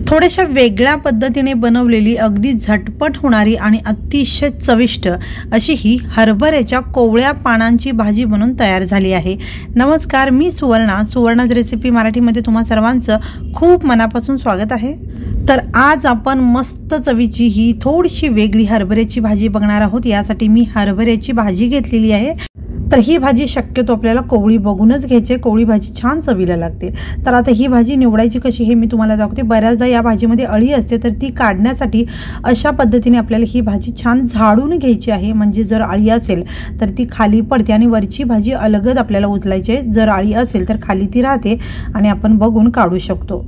थोड्याशा वेगळ्या पद्धतीने बनवलेली अगदी झटपट होणारी आणि अतिशय चविष्ट अशी ही हरभऱ्याच्या कोवळ्या पानांची भाजी बनून तयार झाली आहे। नमस्कार, मी सुवर्णाज रेसिपी मराठीमध्ये तुम्हा सर्वांचं खूप मनापासून स्वागत आहे। तर आज आपण मस्त चवीची ही थोडीशी वेगळी हरभऱ्याची भाजी बघणार आहोत। यासाठी मी हरभऱ्याची भाजी घेतलेली आहे। तर ही भाजी शक्यतो आपल्याला कोवळी बघूनच घ्यायची। कोवळी भाजी छान चवीला लागते। तर आता ही भाजी निवडायची कशी हे मी तुम्हाला दाखवते। बऱ्याचदा या भाजीमध्ये अळी असते, तर ती काढण्यासाठी अशा पद्धतीने आपल्याला ही भाजी छान झाडून घ्यायची आहे। म्हणजे जर अळी असेल तर ती खाली पडते आणि वरची भाजी अलगद आपल्याला उचलायची आहे। जर अळी असेल तर खाली ती राहते आणि आपण बघून काढू शकतो।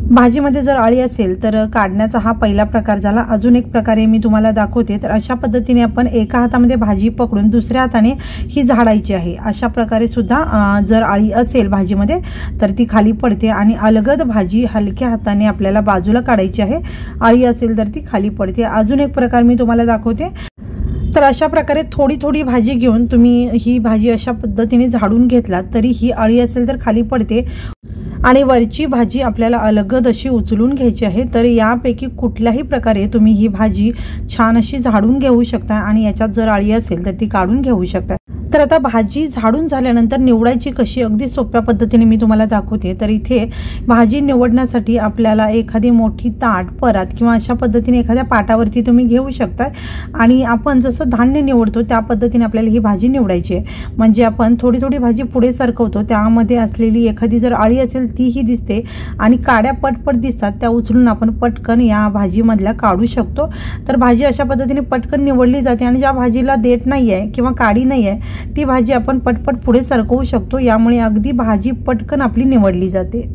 भाजीमध्ये जर अळी असेल तर काढण्याचा हा पहिला प्रकार झाला। अजून एक प्रकारे मी तुम्हाला दाखवते। तर अशा पद्धतीने आपण एका हातामध्ये भाजी पकडून दुसऱ्या हाताने ही झाडायची आहे। अशा प्रकारे सुद्धा जर अळी असेल भाजीमध्ये तर ती खाली पडते आणि अलगद भाजी हलक्या हाताने आपल्याला बाजूला काढायची आहे। अळी असेल तर ती खाली पडते। अजून एक प्रकार मी तुम्हाला दाखवते। तर अशा प्रकारे थोडी थोडी भाजी घेऊन तुम्ही ही भाजी अशा पद्धतीने झाडून घेतला तरी ही अळी असेल तर खाली पडते आणि वरची भाजी आपल्याला अलगद अशी उचलून घ्यायची आहे। तर यापैकी कुठल्याही प्रकारे तुम्ही ही भाजी छान अशी झाडून घेऊ शकता आणि याच्यात जर अळी असेल तर ती काढून घेऊ शकता। तर आता भाजी झाडून झाल्यानंतर निवडायची कशी अगदी सोप्या पद्धतीने मी तुम्हाला दाखवते। तर इथे भाजी निवडण्यासाठी आपल्याला एखादी मोठी ताट, परात किंवा अशा पद्धतीने एखाद्या पाटावरती तुम्ही घेऊ शकता आणि आपण जसं धान्य निवडतो त्या पद्धतीने आपल्याला ही भाजी निवडायची आहे। म्हणजे आपण थोडी थोडी भाजी पुढे सरकवतो, त्यामध्ये असलेली एखादी जर अळी असेल तीही दिसते आणि काड्या पटपट दिसतात, त्या उचलून आपण पटकन या भाजीमधल्या काढू शकतो। तर भाजी अशा पद्धतीने पटकन निवडली जाते आणि ज्या भाजीला देठ नाही आहे किंवा काडी नाही आहे ती भाजी आपण पटपट पुढे सरकवू शकतो। यामुळे अगदी भाजी पटकन आपली निवडली जाते।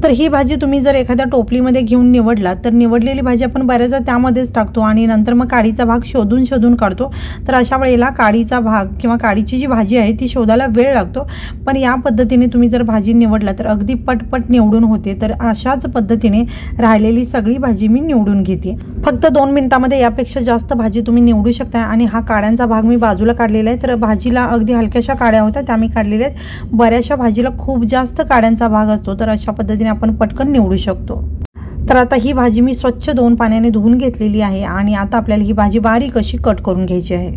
तर ही भाजी तुम्ही जर एखाद्या टोपलीमध्ये घेऊन निवडला तर निवडलेली भाजी आपण बऱ्याचदा त्यामध्येच टाकतो आणि नंतर मग काडीचा भाग शोधून काढतो। तर अशा वेळेला काडीचा भाग किंवा काडीची जी भाजी आहे ती शोधायला वेळ लागतो। पण या पद्धतीने तुम्ही जर भाजी निवडला तर अगदी पटपट निवडून होते। तर अशाच पद्धतीने राहिलेली सगळी भाजी मी निवडून घेते। फक्त 2 मिनिटांमध्ये यापेक्षा जास्त भाजी तुम्ही निवडू शकता। आणि हा काड्यांचा भाग मी बाजूला काढलेला आहे। तर भाजीला अगदी हलक्याशा काड्या होत्या त्या मी काढलेल्या आहेत। बऱ्याचशा भाजीला खूप जास्त काड्यांचा भाग असतो, तर अशा पद्धतीने आपण पटकन निवडू शकतो। तर आता ही भाजी मी स्वच्छ 2 पाण्याने धुवून घेतलेली आहे आणि आता आपल्याला ही भाजी बारीक अशी कट करून घ्यायची आहे।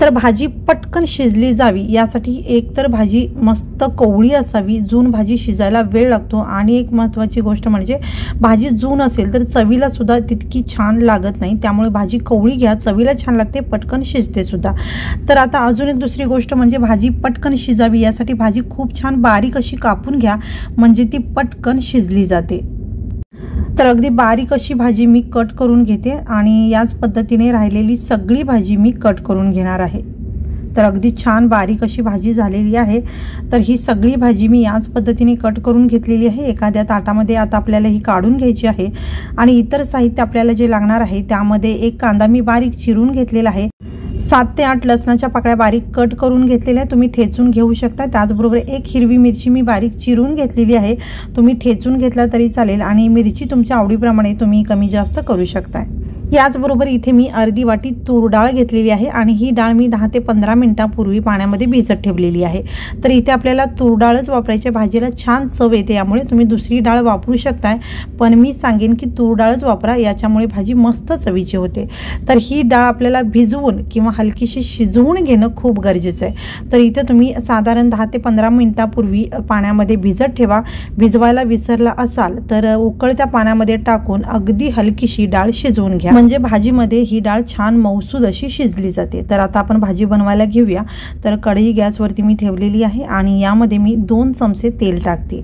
तर भाजी पटकन शिजली जावी यासाठी एक तर भाजी मस्त कोवळी असावी। जून भाजी शिजायला वेळ लागतो आणि एक महत्त्वाची गोष्ट म्हणजे भाजी जून असेल तर चवीला सुद्धा तितकी छान लागत नाही। त्यामुळे भाजी कोवळी घ्या, चवीला छान लागते, पटकन शिजते सुद्धा। तर आता अजून एक दुसरी गोष्ट म्हणजे भाजी पटकन शिजावी यासाठी भाजी खूप छान बारीक अशी कापून घ्या, म्हणजे ती पटकन शिजली जाते। तर अगदी बारीक अशी भाजी मी कट करून घेते आणि याच पद्धतीने राहिलेली सगळी भाजी मी कट करून घेणार आहे। तर अगदी छान बारीक अशी भाजी झालेली आहे। तर ही सगळी भाजी मी याच पद्धतीने कट करून घेतलेली आहे। एखाद्या ताटामध्ये आता आपल्याला ही काढून घ्यायची आहे आणि इतर साहित्य आपल्याला जे लागणार आहे त्यामध्ये एक कांदा मी बारीक चिरून घेतलेला आहे। 7 ते 8 लसणाच्या पाकळ्या बारीक कट करून घेतलेल्या तुम्ही ठेचून घेऊ शकता। त्याचबरोबर एक हिरवी मिरची मी बारीक चिरून घेतलेली आहे। तुम्ही ठेचून घेतला तरी चालेल आणि मिरची तुमच्या आवडीप्रमाणे तुम्ही कमी जास्त करू शकता। याचबरोबर इथे मी अर्धी वाटी तूर डाळ घेतलेली आहे आणि ही डाळ मी 10 ते 15 मिनिटांपूर्वी पाण्यामध्ये भिजत ठेवलेली आहे। तर इथे आपल्याला तूर डाळच वापरायची, भाजीला छान चव येते, यामुळे तुम्ही दुसरी डाळ वापरू शकताय, पण मी सांगेन की तूर डाळच वापरा, याच्यामुळे भाजी मस्त चवीची होते। तर ही डाळ आपल्याला भिजवून किंवा हलकीशी शिजवून घेणं खूप गरजेचं आहे। तर इथे तुम्ही साधारण 10 ते 15 मिनिटांपूर्वी पाण्यामध्ये भिजत ठेवा। भिजवायला विसरला असाल तर उकळत्या पाण्यामध्ये टाकून अगदी हलकीशी डाळ शिजवून घ्या, म्हणजे भाजीमध्ये ही डाळ छान मऊसूद अशी शिजली जाते। तर आता आपण भाजी बनवायला घेऊया। तर कढई गॅसवरती मी ठेवलेली आहे आणि यामध्ये मी 2 चमचे तेल टाकते।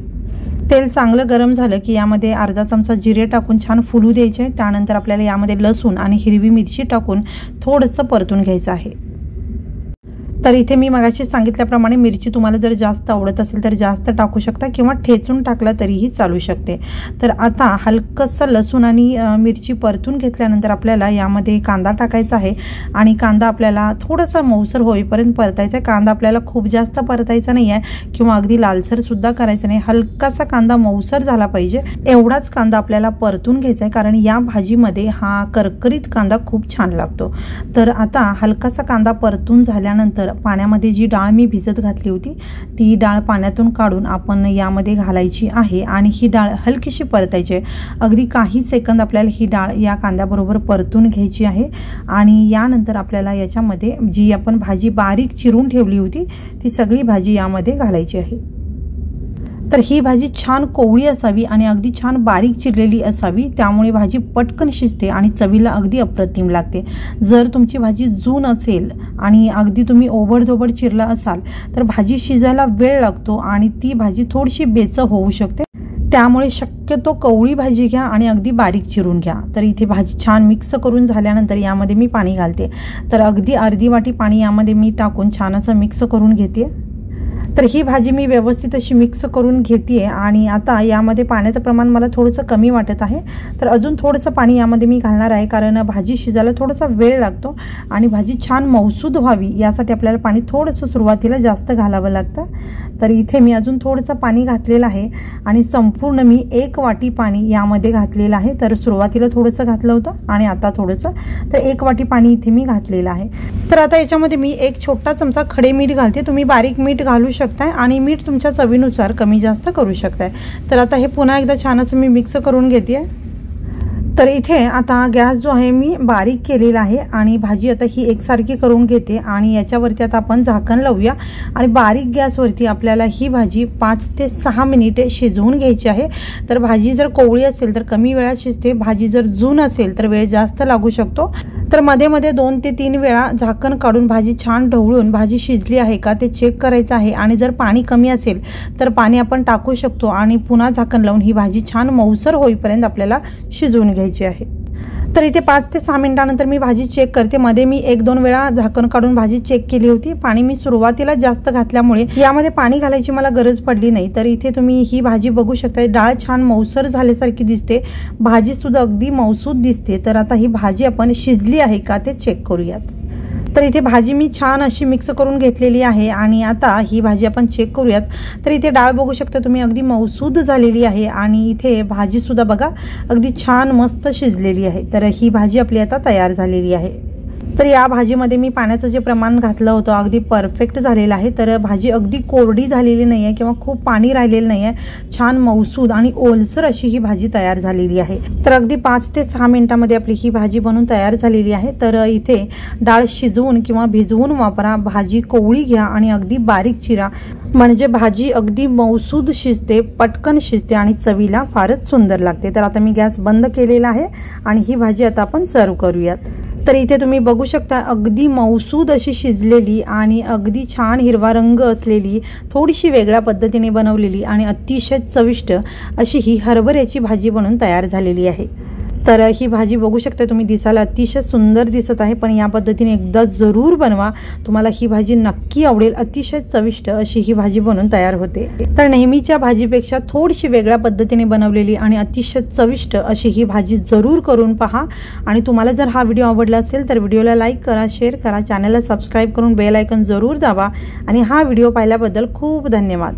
तेल चांगलं गरम झालं की यामध्ये अर्धा चमचा जिरे टाकून छान फुलू द्यायचे। त्यानंतर आपल्याला यामध्ये लसूण आणि हिरवी मिरची टाकून थोडंसं परतून घ्यायचं आहे। तर इथे मी मगाशी सांगितल्याप्रमाणे मिरची तुम्हाला जर जास्त आवडत असेल तर जास्त टाकू शकता किंवा ठेचून टाकला तरीही चालू शकते। तर आता हलकंसं लसूण आणि मिरची परतून घेतल्यानंतर आपल्याला यामध्ये कांदा टाकायचा आहे आणि कांदा आपल्याला थोडासा मऊसर होईपर्यंत परतायचा आहे। कांदा आपल्याला खूप जास्त परतायचा नाही आहे किंवा अगदी लालसर सुद्धा करायचा नाही, हलकासा कांदा मऊसर झाला पाहिजे एवढाच कांदा आपल्याला परतून घ्यायचा आहे, कारण या भाजीमध्ये हा करकरीत कांदा खूप छान लागतो। तर आता हलकासा कांदा परतून झाल्यानंतर पाण्यामध्ये जी डाळ मी भिजत घातली होती ती डाळ पाण्यातून काढून आपण यामध्ये घालायची आहे आणि ही डाळ हलकीशी परतायची आहे। अगदी काही सेकंद आपल्याला ही डाळ या कांद्याबरोबर परतून घ्यायची आहे आणि यानंतर आपल्याला याच्यामध्ये जी आपण भाजी बारीक चिरून ठेवली होती ती सगळी भाजी यामध्ये घालायची आहे। तर ही भाजी छान कोवळी असावी आणि अगदी छान बारीक चिरलेली असावी, त्यामुळे भाजी पटकन शिजते आणि चवीला अगदी अप्रतिम लागते। जर तुमची भाजी जून असेल आणि अगदी तुम्ही ओबडधोबड चिरला असाल तर भाजी शिजायला वेळ लागतो आणि ती भाजी थोडीशी बेचव होऊ शकते। त्यामुळे शक्यतो कवळी भाजी घ्या आणि अगदी बारीक चिरून घ्या। तर इथे भाजी छान मिक्स करून झाल्यानंतर यामध्ये मी पाणी घालते। तर अगदी अर्धी वाटी पाणी यामध्ये मी टाकून छान असं मिक्स करून घेते। तर ही भाजी मी व्यवस्थित अशी मिक्स करून घेते आणि आता यामध्ये पाण्याचं प्रमाण मला थोडंसं कमी वाटत आहे, तर अजून थोडंसं पाणी यामध्ये मी घालणार आहे, कारण भाजी शिजायला थोडासा वेळ लागतो आणि भाजी छान मऊसूद व्हावी यासाठी आपल्याला पाणी थोडंसं सुरुवातीला जास्त घालावं लागतं। तर इथे मी अजून थोडंसं पाणी घातलेलं आहे आणि संपूर्ण मी 1 वाटी पाणी यामध्ये घातलेलं आहे। तर सुरुवातीला थोडंसं घातलं होतं आणि आता थोडंसं, तर 1 वाटी पाणी इथे मी घातलेलं आहे। तर आता याच्यामध्ये मी 1 छोटा चमचा खडे मीठ घालते। तुम्ही बारीक मीठ घालू शकताय आणि मीठ तुमच्या चवीनुसार कमी जास्त करू शकताय। तर आता हे पुन्हा एकदा छान असं मी मिक्स करून घेते। तर इथे आता गॅस जो आहे मी बारीक केलेला आहे आणि भाजी आता ही एकसारखी करून घेते आणि याच्यावरती आता आपण झाकण लावूया आणि बारीक गॅसवरती आपल्याला ही भाजी 5 ते 6 मिनिटे शिजवून घ्यायची आहे। तर भाजी जर कोवळी असेल तर कमी वेळात शिजते, भाजी जर जून असेल तर वेळ जास्त लागू शकतो। तर मध्ये मध्ये 2 ते 3 वेळा झाकण काढून भाजी छान ढवळून भाजी शिजली आहे का ते चेक करायचं आहे आणि जर पाणी कमी असेल तर पाणी आपण टाकू शकतो आणि पुन्हा झाकण लावून ही भाजी छान मऊसर होईपर्यंत आपल्याला शिजवून घ्यायची आहे। तर इथे 5 ते 6 मिनिटांनंतर मी भाजी चेक करते। मध्ये मी 1-2 वेळा झाकण काढून भाजी चेक केली होती। पाणी मी सुरुवातीला जास्त घातल्यामुळे यामध्ये पाणी घालायची मला गरज पडली नाही। तर इथे तुम्ही ही भाजी बघू शकता, डाळ छान मऊसर झाल्यासारखी दिसते, भाजी सुद्धा अगदी मऊसूद दिसते। तर आता ही भाजी आपण शिजली आहे का ते चेक करूयात। तर इथे भाजी मी छान अशी मिक्स करून घेतलेली आहे आणि आता ही भाजी आपण चेक करूयात। तर इथे डाळ बघू शकता तुम्ही अगदी मऊसूद झालेली आहे आणि इथे भाजी सुद्धा बघा अगदी छान मस्त शिजलेली आहे। तर ही भाजी आपली आता तयार झालेली आहे। तर या भाजीमध्ये मी पाण्याचं जे प्रमाण घातलं होतं अगदी परफेक्ट झालेलं आहे। तर भाजी अगदी कोरडी झालेली नाही आहे किंवा खूप पाणी राहिलेलं नाही आहे, छान मऊसूद आणि ओलसर अशी ही भाजी तयार झालेली आहे। तर अगदी 5 ते 6 मिनिटांमध्ये आपली ही भाजी बनून तयार झालेली आहे। तर इथे डाळ शिजवून किंवा भिजवून वापरा, भाजी कोवळी घ्या आणि अगदी बारीक चिरा, म्हणजे भाजी अगदी मऊसूद शिजते, पटकन शिजते आणि चवीला फारच सुंदर लागते। तर आता मी गॅस बंद केलेला आहे आणि ही भाजी आता आपण सर्व करूयात। तर इथे तुम्ही बघू शकता अगदी मऊसूद अशी शिजलेली आणि अगदी छान हिरवा रंग असलेली, थोडीशी वेगळ्या पद्धतीने बनवलेली आणि अतिशय चविष्ट अशी ही हरभऱ्याची भाजी बनून तयार झालेली आहे। तर ही भाजी बघू शकता तुम्ही, दिसायला अतिशय सुंदर दिसत आहे, पण या पद्धतीने एकदा जरूर बनवा, तुम्हाला ही भाजी नक्की आवडेल। अतिशय चविष्ट अशी ही भाजी बनून तयार होते। तर नेहमीच्या भाजीपेक्षा थोडीशी वेगळ्या पद्धतीने बनवलेली आणि अतिशय चविष्ट अशी ही भाजी जरूर करून पहा। आणि तुम्हाला जर हा व्हिडिओ आवडला असेल तर व्हिडिओला लाईक करा, शेअर करा, चॅनलला सबस्क्राईब करून बेल आयकॉन जरूर दाबा आणि हा व्हिडिओ पाहिल्याबद्दल खूप धन्यवाद।